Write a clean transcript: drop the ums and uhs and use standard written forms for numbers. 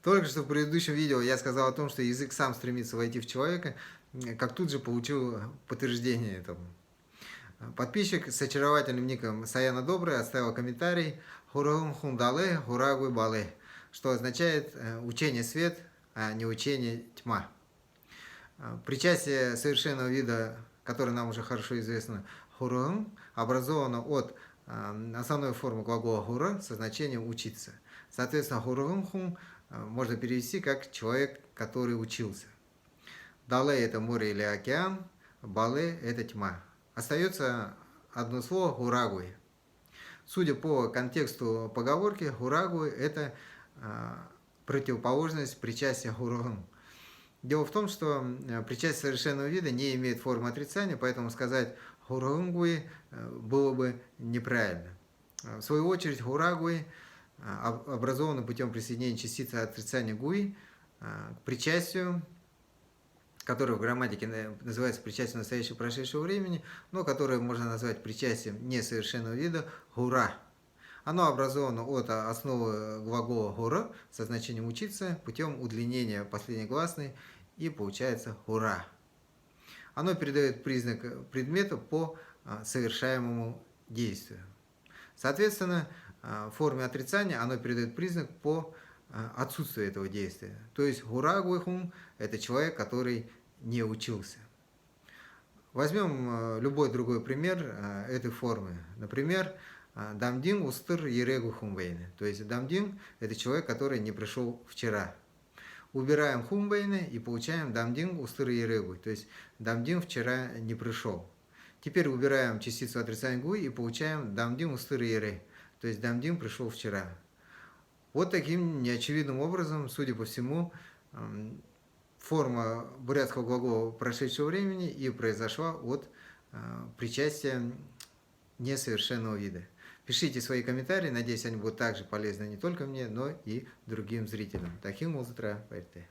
Только что в предыдущем видео я сказал о том, что язык сам стремится войти в человека, как тут же получил подтверждение этому. Подписчик с очаровательным ником Саяна Добрый оставил комментарий «Хурагум хундале, хурагуй бале», что означает «учение свет, а не учение тьма». Причастие совершенного вида, которое нам уже хорошо известно, хурагум, образовано от основной формы глагола хура со значением «учиться». Соответственно, хурагум хум можно перевести как «человек, который учился». Дале – это море или океан, бале – это тьма. Остается одно слово «хурагуй». Судя по контексту поговорки, хурагуй – это противоположность причастия хурагум. Дело в том, что причастие совершенного вида не имеет формы отрицания, поэтому сказать хурагуй было бы неправильно. В свою очередь, хурагуй образованы путем присоединения частицы отрицания гуи к причастию, которое в грамматике называется причастием настоящего и прошедшего времени, но которое можно назвать причастием несовершенного вида хура. Оно образовано от основы глагола хура со значением учиться путем удлинения последней гласной, и получается хура. Оно передает признак предмета по совершаемому действию. Соответственно, в форме отрицания оно передает признак по отсутствию этого действия. То есть хурагуйхум – это человек, который не учился. Возьмем любой другой пример этой формы. Например, дамдин устыр ерегу хумбейны. То есть дамдин – это человек, который не пришел вчера. Убираем хумбейны и получаем дамдин устыр ерегу. То есть дамдин вчера не пришел. Теперь убираем частицу отрицания гуи и получаем дамдин устыр ере. То есть дамдин пришел вчера. Вот таким неочевидным образом, судя по всему, форма бурятского глагола прошедшего времени и произошла от причастия несовершенного вида. Пишите свои комментарии, надеюсь, они будут также полезны не только мне, но и другим зрителям. Таким утро, поверьте.